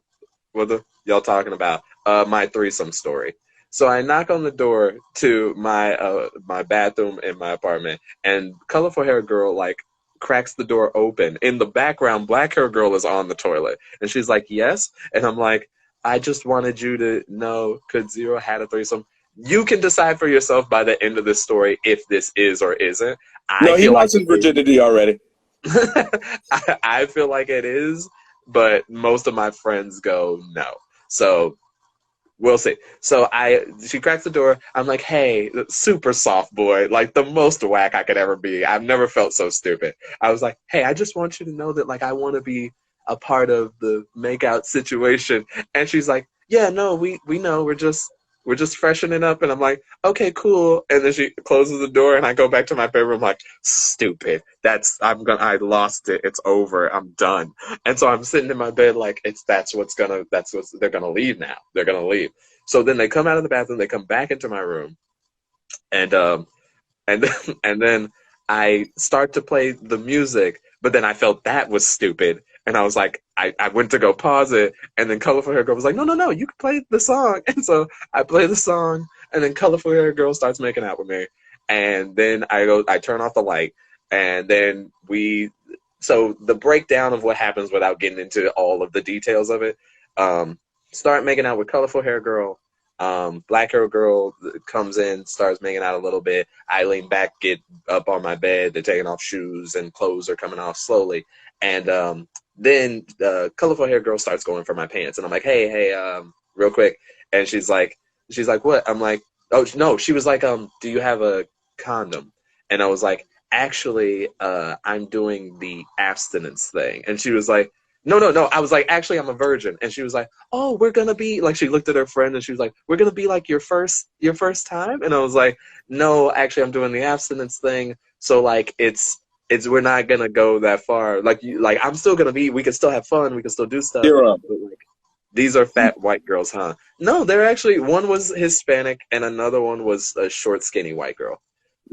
what the y'all talking about? My threesome story. So I knock on the door to my bathroom in my apartment, and colorful hair girl like cracks the door open. In the background, black hair girl is on the toilet, and she's like, "Yes," and I'm like, "I just wanted you to know, could Zero had a threesome?" You can decide for yourself by the end of this story if this is or isn't. I No, he feel like lost his virginity already. I feel like it is, but most of my friends go no. So we'll see. So she cracks the door. I'm like, "Hey, super soft boy, like the most whack I could ever be. I've never felt so stupid." I was like, "Hey, I just want you to know that like I want to be a part of the makeout situation." And she's like, "Yeah, no, we know. We're just freshening up." And I'm like, "Okay, cool." And then she closes the door, and I go back to my bedroom like, "Stupid. I lost it. It's over. I'm done." And so I'm sitting in my bed like they're gonna leave now. They're gonna leave. So then they come out of the bathroom, they come back into my room, and and then, and then I start to play the music, but then I felt that was stupid. And I was like, I went to go pause it, and then Colorful Hair Girl was like, "No, no, no, you can play the song." And so I play the song, and then Colorful Hair Girl starts making out with me. And then I turn off the light, and then so the breakdown of what happens without getting into all of the details of it, um, start making out with Colorful Hair Girl. Black Hair Girl comes in, starts making out a little bit. I lean back, get up on my bed. They're taking off shoes and clothes are coming off slowly. And then Colorful Hair Girl starts going for my pants. And I'm like, hey, real quick. And she's like, "What?" I'm like, "Oh, no." She was like, "Do you have a condom?" And I was like, "Actually, I'm doing the abstinence thing." And she was like, "No, no, no." I was like, "Actually, I'm a virgin." And she was like, "Oh, we're gonna be like." She looked at her friend and she was like, "We're gonna be like your first time." And I was like, "No, actually, I'm doing the abstinence thing. So like, it's we're not gonna go that far. Like I'm still gonna be. We can still have fun. We can still do stuff. Zero. But like, these are fat white girls, huh?" No, they're actually one was Hispanic and another one was a short, skinny white girl.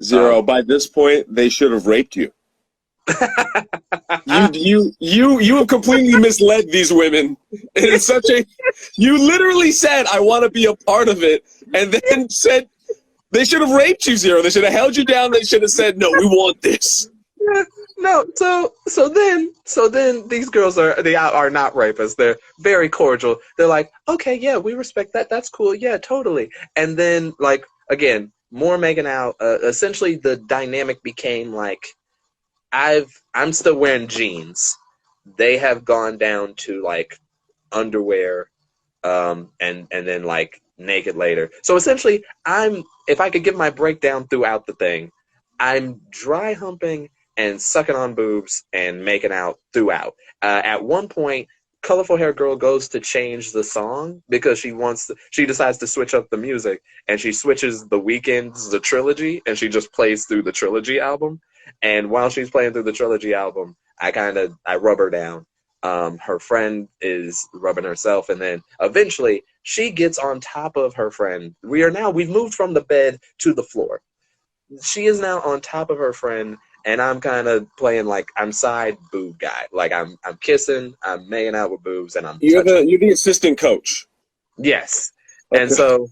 Zero. By this point, they should have raped you. You have completely misled these women. And it's such a you literally said, "I want to be a part of it," and then said they should have raped you, Zero. They should have held you down. They should have said, "No, we want this." No, so then these girls are not rapists. They're very cordial. They're like, "Okay, yeah, we respect that. That's cool. Yeah, totally." And then like again, more making out. Essentially, the dynamic became like I'm still wearing jeans. They have gone down to like underwear, and then like naked later. So essentially, if I could give my breakdown throughout the thing, I'm dry humping and sucking on boobs and making out throughout. At one point, Colorful Hair Girl goes to change the song because she decides to switch up the music, and she switches The Weeknd's The Trilogy, and she just plays through the Trilogy album. And while she's playing through the Trilogy album, I rub her down. Her friend is rubbing herself, and then eventually she gets on top of her friend. We've moved from the bed to the floor. She is now on top of her friend, and I'm kind of playing like I'm side boob guy. Like I'm kissing, I'm making out with boobs, and I'm touching. You're the assistant coach. Yes. And Okay. so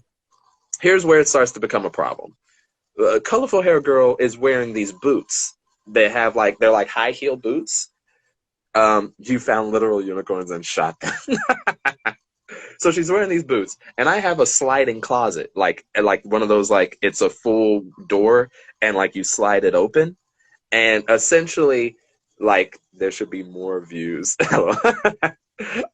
here's where it starts to become a problem. The colorful hair girl is wearing these boots. They're like high heel boots. You found literal unicorns and shot them. So she's wearing these boots, and I have a sliding closet, like one of those, like it's a full door, and like you slide it open, and essentially, like there should be more views.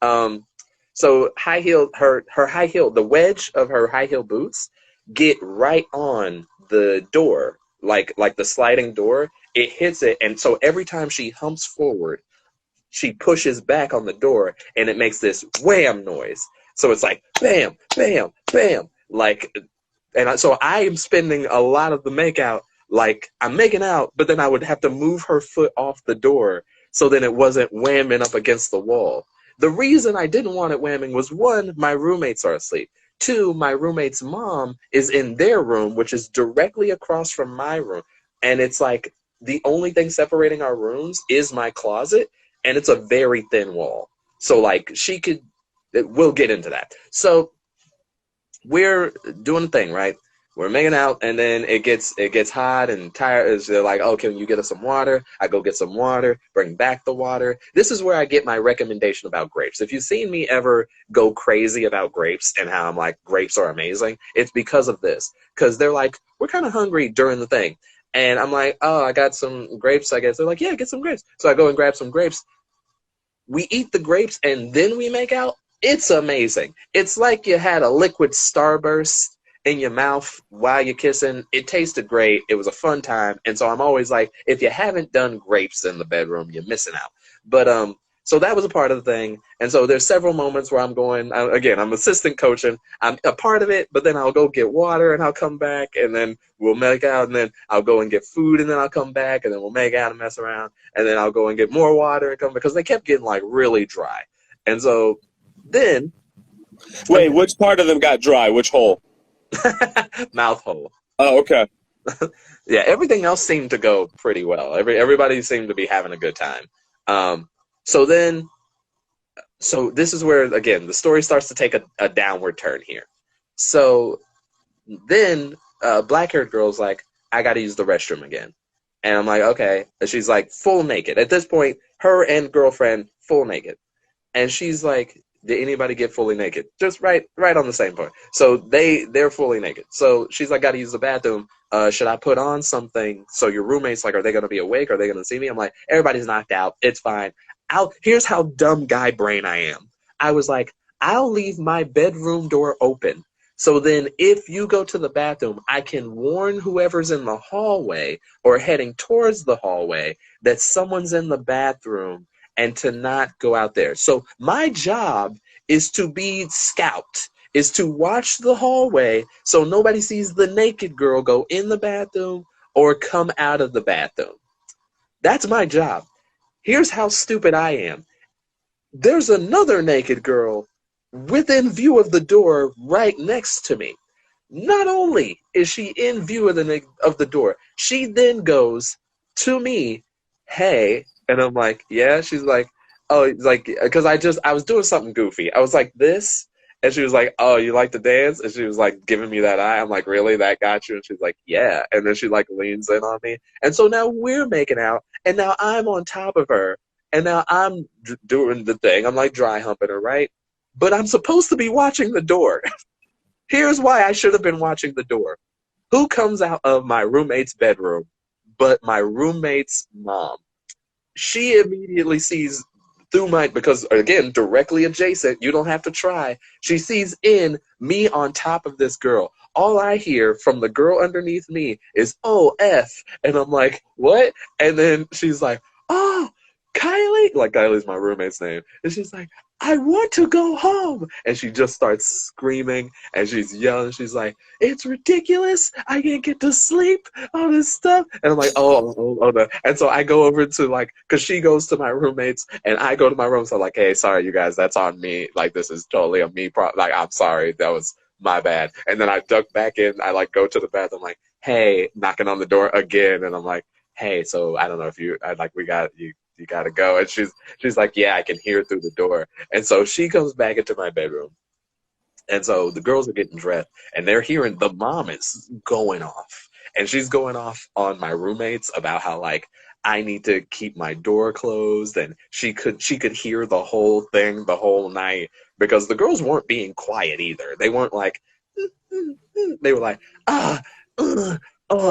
um, so her high heel, the wedge of her high heel boots get right on the door, like the sliding door. It hits it, and so every time she humps forward, she pushes back on the door, and it makes this wham noise. So it's like bam, bam, bam, like, so I am spending a lot of the makeout, like I'm making out, but then I would have to move her foot off the door so then it wasn't whamming up against the wall. The reason I didn't want it whamming was, one, my roommates are asleep. Two, my roommate's mom is in their room, which is directly across from my room. And it's like the only thing separating our rooms is my closet, and it's a very thin wall. So like we'll get into that. So we're doing the thing, right? We're making out, and then it gets hot and tired. They're like, oh, can you get us some water? I go get some water, bring back the water. This is where I get my recommendation about grapes. If you've seen me ever go crazy about grapes and how I'm like, grapes are amazing, it's because of this. Because they're like, we're kind of hungry during the thing. And I'm like, oh, I got some grapes, I guess. They're like, yeah, get some grapes. So I go and grab some grapes. We eat the grapes, and then we make out. It's amazing. It's like you had a liquid Starburst in your mouth while you're kissing. It tasted great. It was a fun time. And so I'm always like, if you haven't done grapes in the bedroom, you're missing out. But so that was a part of the thing. And so there's several moments where I'm going, again, I'm assistant coaching. I'm a part of it, but then I'll go get water and I'll come back, and then we'll make out, and then I'll go and get food, and then I'll come back, and then we'll make out and mess around, and then I'll go and get more water and come back, because they kept getting like really dry. And so then... Wait, which part of them got dry? Which hole? Mouth hole. Oh, okay. Yeah, everything else seemed to go pretty well. Everybody seemed to be having a good time. So this is where, again, the story starts to take a downward turn here. So then black-haired girl's like, I got to use the restroom again. And I'm like, okay. And she's like full naked. At this point, her and girlfriend full naked. And she's like, did anybody get fully naked? Just right on the same point. So they're fully naked. So she's like, got to use the bathroom. Should I put on something? So your roommate's like, are they going to be awake? Are they going to see me? I'm like, everybody's knocked out. It's fine. Here's how dumb guy brain I am. I was like, I'll leave my bedroom door open. So then if you go to the bathroom, I can warn whoever's in the hallway or heading towards the hallway that someone's in the bathroom, and to not go out there. So my job is to be scout, is to watch the hallway so nobody sees the naked girl go in the bathroom or come out of the bathroom. That's my job. Here's how stupid I am. There's another naked girl within view of the door right next to me. Not only is she in view of the door, she then goes to me, hey. And I'm like, yeah. She's like, oh, like, because I was doing something goofy. I was like this, and she was like, oh, you like to dance? And she was like giving me that eye. I'm like, really? That got you? And she's like, yeah. And then she like leans in on me. And so now we're making out, and now I'm on top of her, and now I'm doing the thing. I'm like dry humping her, right? But I'm supposed to be watching the door. Here's why I should have been watching the door. Who comes out of my roommate's bedroom but my roommate's mom? She immediately sees through because again, directly adjacent, you don't have to try. She sees in me on top of this girl. All I hear from the girl underneath me is, oh, F. And I'm like, what? And then she's like, oh, Kylie. Like, Kylie's my roommate's name. And she's like, I want to go home. And she just starts screaming and she's yelling. She's like, it's ridiculous. I can't get to sleep, all this stuff. And I'm like, oh, no. And so I go over to like, because she goes to my roommates and I go to my room. So I'm like, hey, sorry, you guys, that's on me. Like, this is totally a me problem. Like, I'm sorry. That was my bad. And then I duck back in. I like go to the bathroom. I'm like, hey, knocking on the door again. And I'm like, hey, so I don't know if you gotta go. And she's like, yeah, I can hear it through the door. And so she comes back into my bedroom. And so the girls are getting dressed and they're hearing the mom is going off. And she's going off on my roommates about how like I need to keep my door closed, and she could hear the whole thing the whole night because the girls weren't being quiet either. They weren't like they were like uh,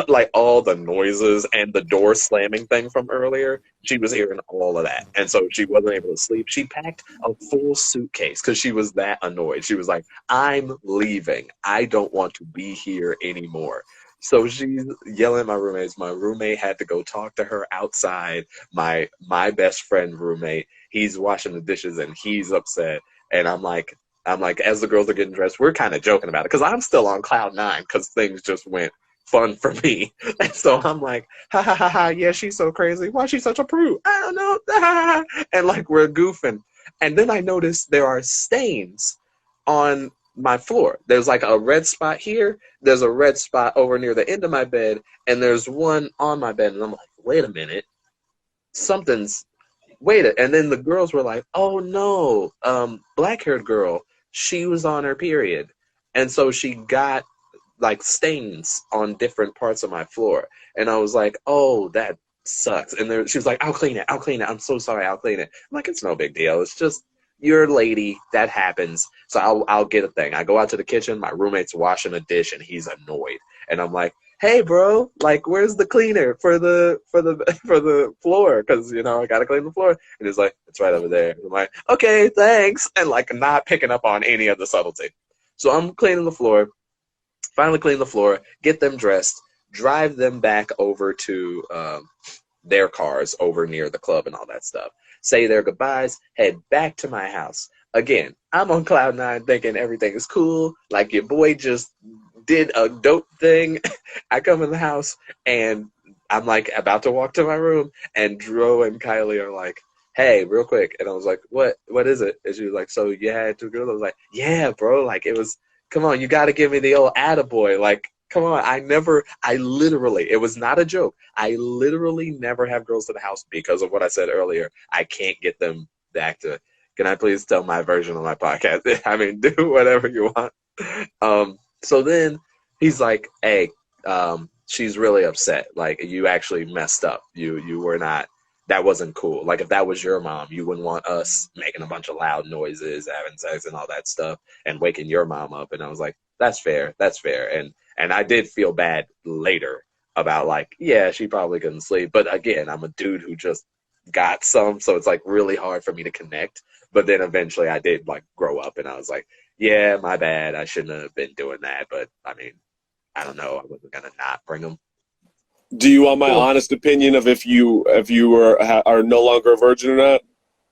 like all the noises and the door slamming thing from earlier. She was hearing all of that, and so she wasn't able to sleep. She packed a full suitcase because she was that annoyed. She was like, "I'm leaving. I don't want to be here anymore." So she's yelling at my roommates. My roommate had to go talk to her outside. My best friend roommate, he's washing the dishes and he's upset. And I'm like, as the girls are getting dressed, we're kind of joking about it because I'm still on cloud nine because things just went fun for me. And so I'm like, ha ha ha ha, yeah, she's so crazy. Why is she such a prude? I don't know. And like we're goofing. And then I noticed there are stains on my floor. There's like a red spot here. There's a red spot over near the end of my bed. And there's one on my bed. And I'm like, wait a minute. Something's waited. And then the girls were like, oh no, black-haired girl, she was on her period. And so she got like stains on different parts of my floor. And I was like, oh, that sucks. And she was like, I'll clean it. I'm so sorry. I'll clean it. I'm like, it's no big deal. It's just, you're a lady. That happens. So I'll get a thing. I go out to the kitchen. My roommate's washing a dish and he's annoyed. And I'm like, hey bro, like where's the cleaner for the for the floor? Because I gotta clean the floor. And he's like, it's right over there. And I'm like, okay, thanks. And like not picking up on any of the subtlety. So I'm cleaning the floor. Finally clean the floor, get them dressed, drive them back over to their cars over near the club and all that stuff. Say their goodbyes, head back to my house. Again, I'm on cloud nine thinking everything is cool. Like your boy just did a dope thing. I come in the house and I'm like about to walk to my room and Dro and Kylie are like, hey, real quick. And I was like, what is it? And she was like, so you had two girls? I was like, yeah, bro. Like it was, come on, you got to give me the old attaboy. Like, come on. I literally, it was not a joke. I literally never have girls to the house because of what I said earlier. I can't get them back to, can I please tell my version of my podcast? I mean, do whatever you want. So then he's like, hey, she's really upset. Like, you actually messed up. You were not, that wasn't cool. Like, if that was your mom, you wouldn't want us making a bunch of loud noises, having sex and all that stuff, and waking your mom up. And I was like, that's fair. And I did feel bad later about like, yeah, she probably couldn't sleep. But again, I'm a dude who just got some, so it's like really hard for me to connect. But then eventually I did like grow up and I was like, yeah, my bad. I shouldn't have been doing that. But I mean, I don't know. I wasn't going to not bring them. Do you want my honest opinion of if you are no longer a virgin or not?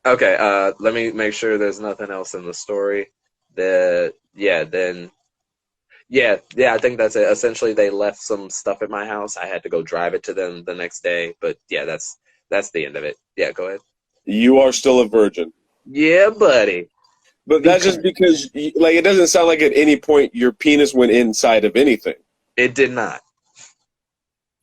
Okay, let me make sure there's nothing else in the story. I think that's it. Essentially, they left some stuff at my house. I had to go drive it to them the next day. But yeah, that's the end of it. Yeah, go ahead. You are still a virgin. Yeah, buddy. But that's just because, like, it doesn't sound like at any point your penis went inside of anything. It did not.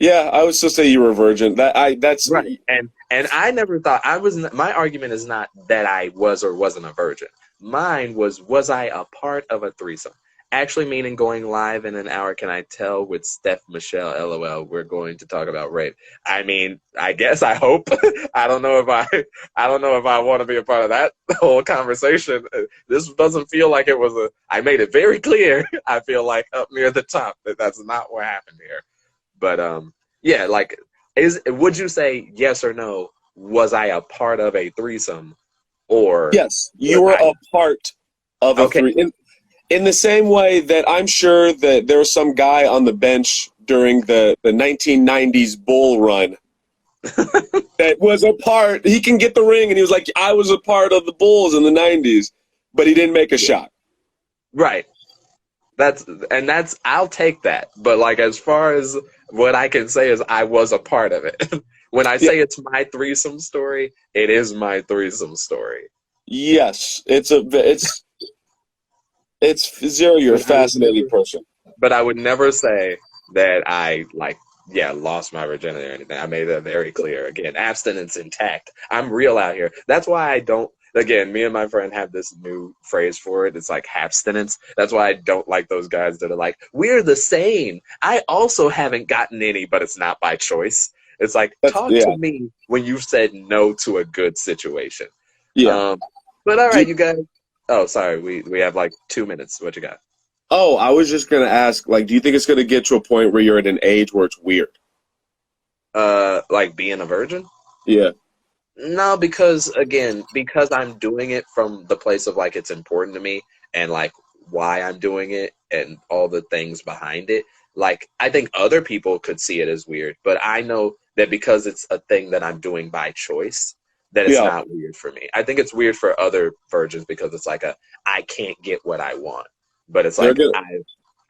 Yeah, I would still say you were a virgin. That's right. And I never thought I was. My argument is not that I was or wasn't a virgin. Mine was I a part of a threesome? Actually, meaning going live in an hour. Can I tell with Steph Michelle? LOL. We're going to talk about rape. I mean, I guess. I hope. I don't know if I want to be a part of that whole conversation. This doesn't feel like it was a. I made it very clear. I feel like up near the top that's not what happened here. But yeah, like, would you say yes or no? Was I a part of a threesome, or yes, you were a part of a threesome? In the same way that I'm sure that there was some guy on the bench during the 1990s Bull Run that was a part. He can get the ring, and he was like, I was a part of the Bulls in the '90s, but he didn't make a shot. Right. I'll take that. But like as far as what I can say is I was a part of it. When I Yeah. say it's my threesome story, it is my threesome story. Yes, it's Zero. You're a But I would fascinating never, person. but I would never say that I lost my virginity or anything. I made that very clear. Again, abstinence intact. I'm real out here. That's why I don't. Again, me and my friend have this new phrase for it. It's like abstinence. That's why I don't like those guys that are like, we're the same. I also haven't gotten any, but it's not by choice. It's like, That's talk to yeah, me when you've said no to a good situation. yeah. Um, but all Do right, you guys. Oh, sorry. We have like 2 minutes. What you got? Oh, I was just gonna ask, like, do you think it's gonna get to a point where you're at an age where it's weird? Like being a virgin? Yeah, No, because I'm doing it from the place of like it's important to me and like why I'm doing it and all the things behind it. Like I think other people could see it as weird, but I know that because it's a thing that I'm doing by choice, that it's yeah. not weird for me. I think it's weird for other virgins because it's like I can't get what I want. But it's They're like gonna,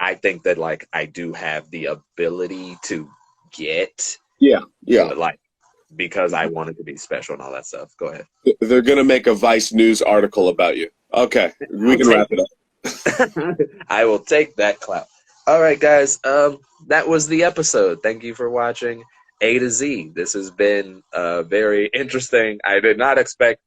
I think that like I do have the ability to get, yeah, yeah. but like because I wanted to be special and all that stuff. Go ahead. They're gonna make a Vice News article about you. Okay, we I'll can wrap take it up. it. I will take that clout. All right, guys. That was the episode. Thank you for watching A to Z. This has been very interesting. I did not expect,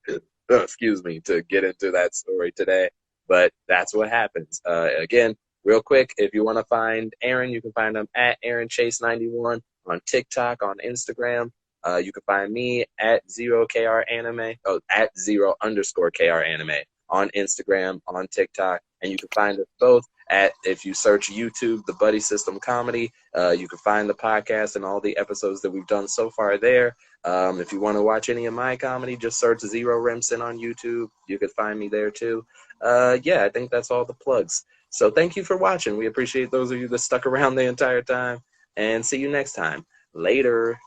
excuse me, to get into that story today, but that's what happens. Again, real quick, if you want to find Aaron, you can find him at Aaron Chase 91 on TikTok, on Instagram. You can find me at 0KR Anime, at 0_KR Anime on Instagram, on TikTok, and you can find us both at, if you search YouTube, The Buddy System Comedy, you can find the podcast and all the episodes that we've done so far there. If you want to watch any of my comedy, just search Zero Remsen on YouTube. You could find me there too. Yeah, I think that's all the plugs. So thank you for watching. We appreciate those of you that stuck around the entire time, and see you next time. Later.